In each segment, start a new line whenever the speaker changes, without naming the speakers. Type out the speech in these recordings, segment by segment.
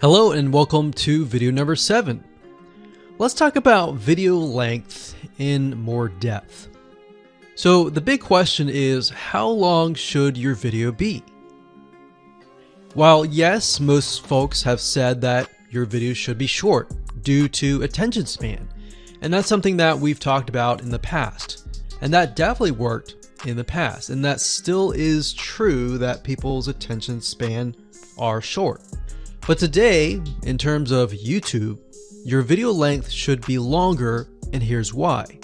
Hello and welcome to video number 7. Let's talk about video length in more depth. So the big question is, how long should your video be? While yes, most folks have said that your video should be short due to attention span, and that's something that we've talked about in the past, and that definitely worked in the past, and that still is true that people's attention span are short. But today, in terms of YouTube, your video length should be longer, and here's why.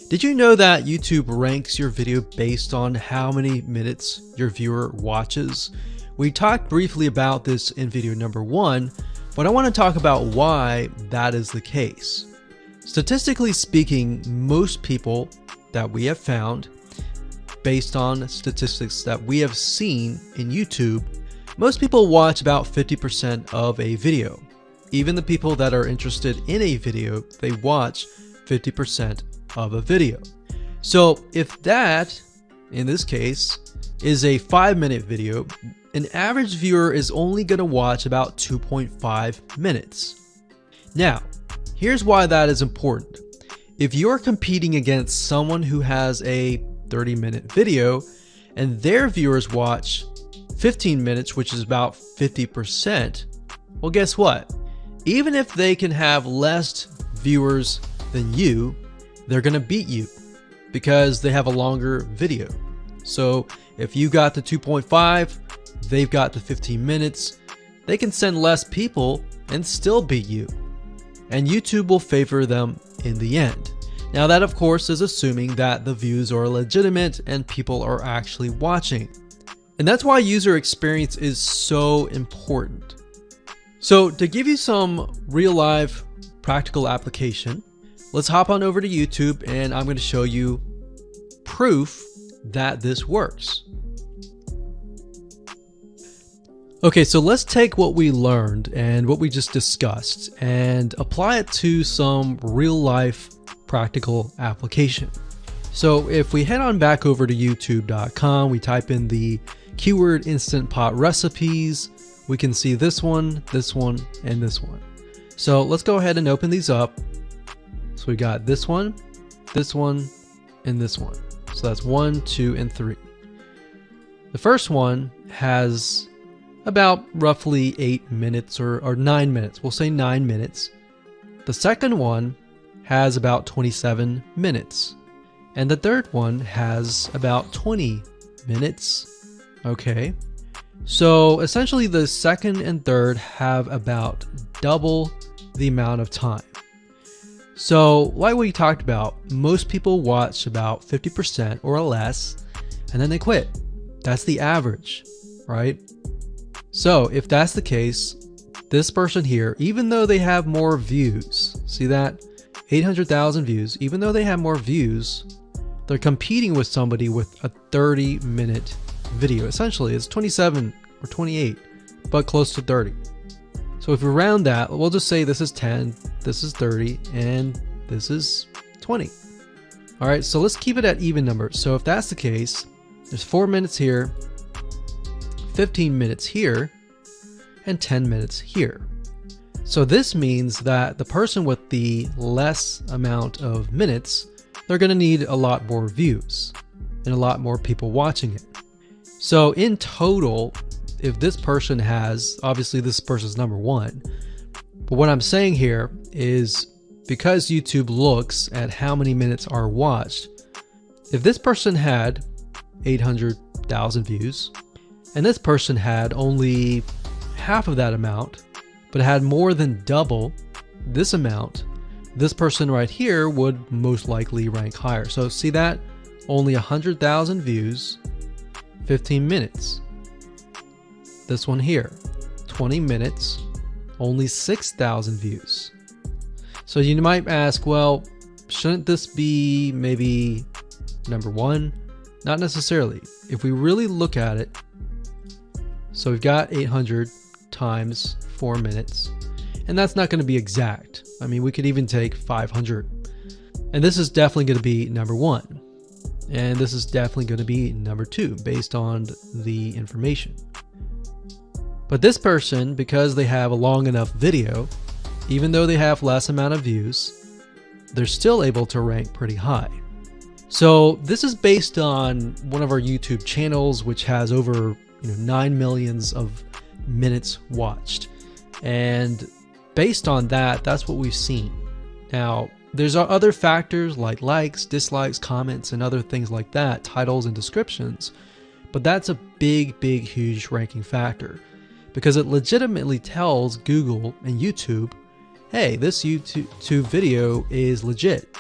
Did you know that YouTube ranks your video based on how many minutes your viewer watches? We talked briefly about this in video number 1, but I want to talk about why that is the case. Statistically speaking, most people that we have found, based on statistics that we have seen in YouTube, most people watch about 50% of a video. Even the people that are interested in a video, they watch 50% of a video. So if that, in this case, is a 5-minute video, an average viewer is only going to watch about 2.5 minutes. Now, here's why that is important. If you're competing against someone who has a 30-minute video and their viewers watch 15 minutes, which is about 50%, well, guess what? Even if they can have less viewers than you, they're going to beat you because they have a longer video. So if you got the 2.5, they've got the 15 minutes, they can send less people and still beat you. And YouTube will favor them in the end. Now that, of course, is assuming that the views are legitimate and people are actually watching. And that's why user experience is so important. So to give you some real life practical application, let's hop on over to YouTube and I'm going to show you proof that this works. Okay, so let's take what we learned and what we just discussed and apply it to some real life practical application. So if we head on back over to youtube.com, we type in the keyword Instant Pot recipes, we can see this one, and this one. So let's go ahead and open these up. So we got this one, and this one. So that's 1, 2, and 3. The first one has about roughly 8 minutes or 9 minutes. We'll say 9 minutes. The second one has about 27 minutes. And the third one has about 20 minutes. Okay. So essentially the second and third have about double the amount of time. So like we talked about, most people watch about 50% or less and then they quit. That's the average, right? So if that's the case, this person here, even though they have more views, see that? 800,000 views, even though they have more views, they're competing with somebody with a 30-minute video. Essentially, it's 27 or 28, but close to 30. So if we round that, we'll just say this is 10, this is 30, and this is 20. All right, so let's keep it at even numbers. So if that's the case, there's 4 minutes here, 15 minutes here, and 10 minutes here. So this means that the person with the less amount of minutes, they're going to need a lot more views and a lot more people watching it. So in total, if this person has, obviously this person's number 1, but what I'm saying here is because YouTube looks at how many minutes are watched, if this person had 800,000 views and this person had only half of that amount, but had more than double this amount, this person right here would most likely rank higher. So see that? Only 100,000 views, 15 minutes. This one here, 20 minutes, only 6,000 views. So you might ask, well, shouldn't this be maybe number 1? Not necessarily. If we really look at it, so we've got 800 times 4 minutes, and that's not going to be exact. I mean, we could even take 500. And this is definitely going to be number 1. And this is definitely going to be number 2 based on the information. But this person, because they have a long enough video, even though they have less amount of views, they're still able to rank pretty high. So this is based on one of our YouTube channels, which has over 9 million of minutes watched. And based on that, that's what we've seen. Now, there's other factors like likes, dislikes, comments, and other things like that, titles and descriptions. But that's a big, huge ranking factor because it legitimately tells Google and YouTube, hey, this YouTube video is legit.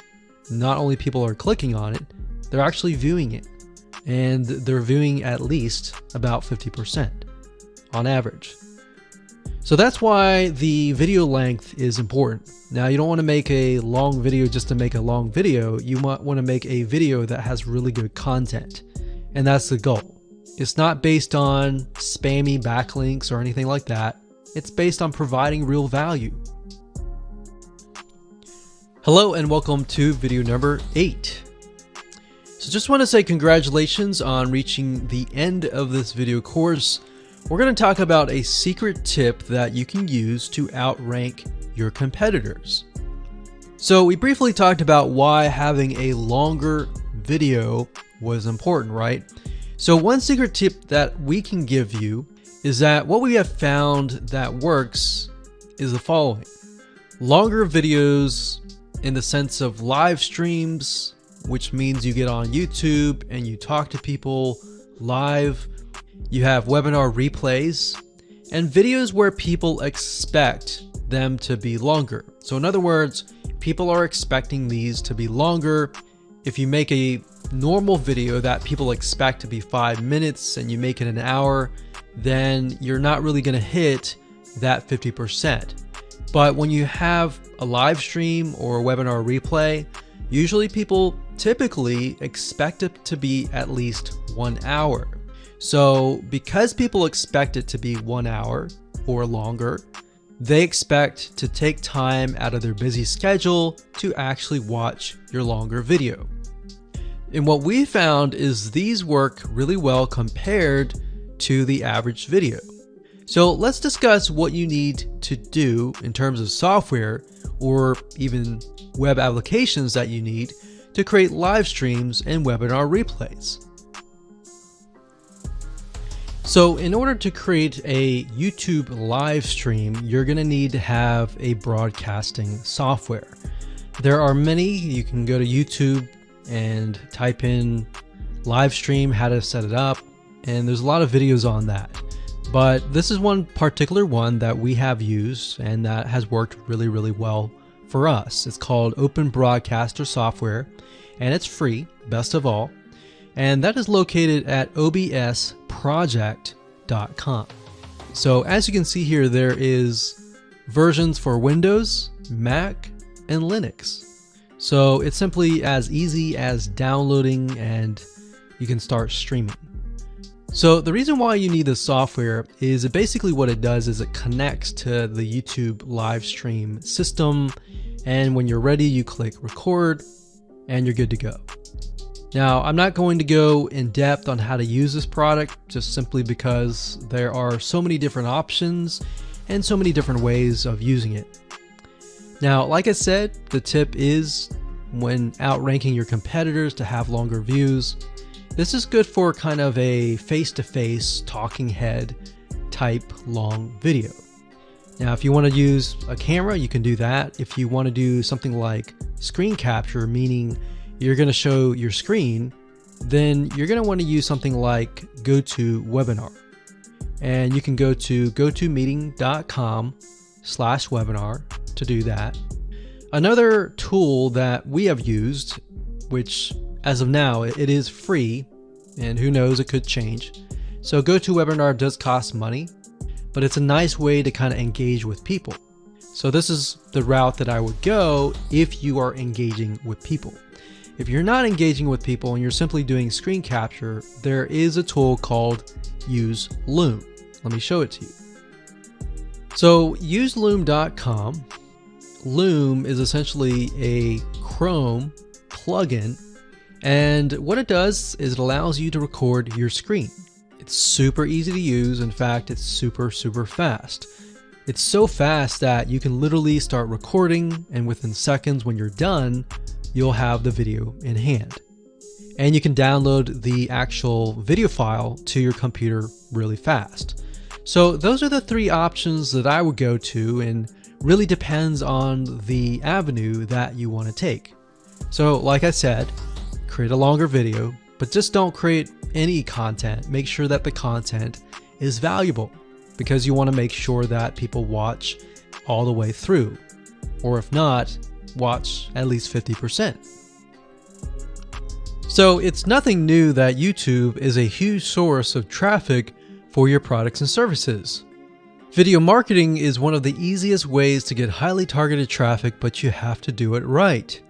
Not only people are clicking on it, they're actually viewing it. And they're viewing at least about 50% on average. So that's why the video length is important. Now, you don't want to make a long video just to make a long video. You might want to make a video that has really good content. And that's the goal. It's not based on spammy backlinks or anything like that. It's based on providing real value. Hello and welcome to video number 8. So just want to say congratulations on reaching the end of this video course. We're going to talk about a secret tip that you can use to outrank your competitors. So we briefly talked about why having a longer video was important, right? So one secret tip that we can give you is that what we have found that works is the following. Longer videos in the sense of live streams, which means you get on YouTube and you talk to people live. You have webinar replays and videos where people expect them to be longer. So in other words, people are expecting these to be longer. If you make a normal video that people expect to be 5 minutes and you make it an hour, then you're not really going to hit that 50%. But when you have a live stream or a webinar replay, usually people typically expect it to be at least 1 hour. So because people expect it to be 1 hour or longer, they expect to take time out of their busy schedule to actually watch your longer video. And what we found is these work really well compared to the average video. So let's discuss what you need to do in terms of software or even web applications that you need to create live streams and webinar replays. So in order to create a YouTube live stream, you're going to need to have a broadcasting software. There are many. You can go to YouTube and type in live stream, how to set it up, and there's a lot of videos on that. But this is one particular one that we have used and that has worked really well for us. It's called Open Broadcaster Software and it's free, best of all. And that is located at obsproject.com. So as you can see here, there is versions for Windows, Mac, and Linux. So it's simply as easy as downloading and you can start streaming. So the reason why you need this software is basically what it does is it connects to the YouTube live stream system. And when you're ready, you click record and you're good to go. Now, I'm not going to go in depth on how to use this product just simply because there are so many different options and so many different ways of using it. Now, like I said, the tip is when outranking your competitors to have longer views. This is good for kind of a face-to-face talking head type long video. Now, if you want to use a camera, you can do that. If you want to do something like screen capture, meaning you're going to show your screen, then you're going to want to use something like GoToWebinar. And you can go to gotomeeting.com/webinar to do that. Another tool that we have used, which as of now, it is free, and who knows, it could change. So GoToWebinar does cost money, but it's a nice way to kind of engage with people. So this is the route that I would go if you are engaging with people. If you're not engaging with people and you're simply doing screen capture, there is a tool called Use Loom. Let me show it to you. So useloom.com. Loom is essentially a Chrome plugin, and what it does is it allows you to record your screen. It's super easy to use. In fact, it's super fast. It's so fast that you can literally start recording, and within seconds when you're done, you'll have the video in hand. And you can download the actual video file to your computer really fast. So those are the three options that I would go to, and really depends on the avenue that you want to take. So like I said, create a longer video, but just don't create any content. Make sure that the content is valuable, because you want to make sure that people watch all the way through, or if not, watch at least 50%. So it's nothing new that YouTube is a huge source of traffic for your products and services. Video marketing is one of the easiest ways to get highly targeted traffic, but you have to do it right.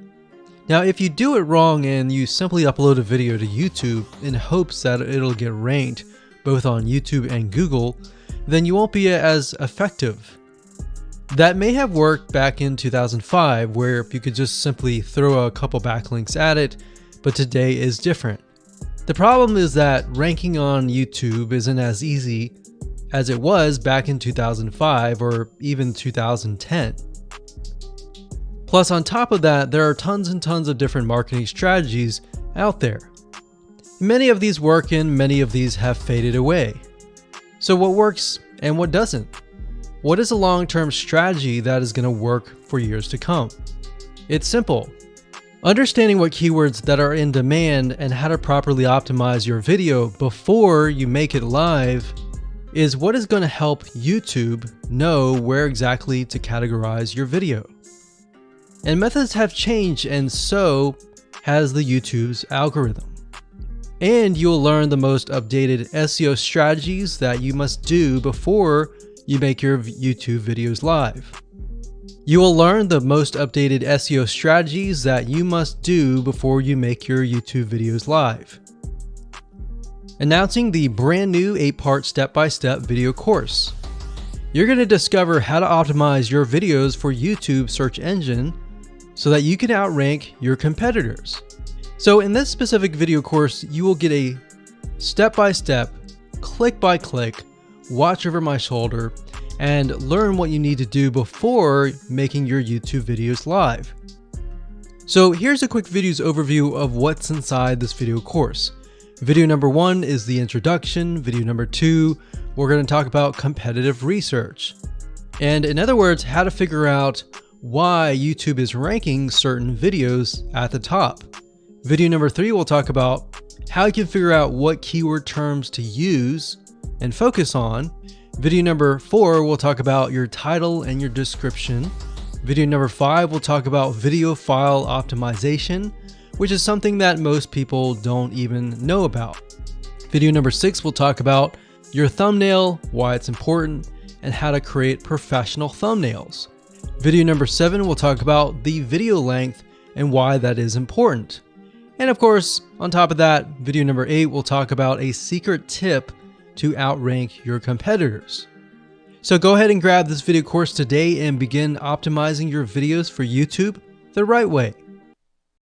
Now, if you do it wrong and you simply upload a video to YouTube in hopes that it'll get ranked both on YouTube and Google, then you won't be as effective. That may have worked back in 2005, where you could just simply throw a couple backlinks at it, but today is different. The problem is that ranking on YouTube isn't as easy as it was back in 2005 or even 2010. Plus, on top of that, there are tons and tons of different marketing strategies out there. Many of these work and many of these have faded away. So what works and what doesn't? What is a long-term strategy that is going to work for years to come? It's simple. Understanding what keywords that are in demand and how to properly optimize your video before you make it live is what is going to help YouTube know where exactly to categorize your video. And methods have changed, and so has the YouTube's algorithm. And you'll learn the most updated SEO strategies that you must do before you make your YouTube videos live. You will learn the most updated SEO strategies that you must do before you make your YouTube videos live. Announcing the brand new 8-part step-by-step video course. You're going to discover how to optimize your videos for YouTube search engine so that you can outrank your competitors. So in this specific video course, you will get a step-by-step, click-by-click, watch over my shoulder, and learn what you need to do before making your YouTube videos live. So here's a quick video's overview of what's inside this video course. Video number 1 is the introduction. Video number 2, we're going to talk about competitive research. And in other words, how to figure out why YouTube is ranking certain videos at the top. Video number 3, we'll talk about how you can figure out what keyword terms to use and focus on. Video number 4, we'll talk about your title and your description. Video number 5, we'll talk about video file optimization, which is something that most people don't even know about. Video number 6, we'll talk about your thumbnail, why it's important, and how to create professional thumbnails. Video number 7, we'll talk about the video length and why that is important. And of course, on top of that, video number 8, we'll talk about a secret tip to outrank your competitors. So go ahead and grab this video course today and begin optimizing your videos for YouTube the right way.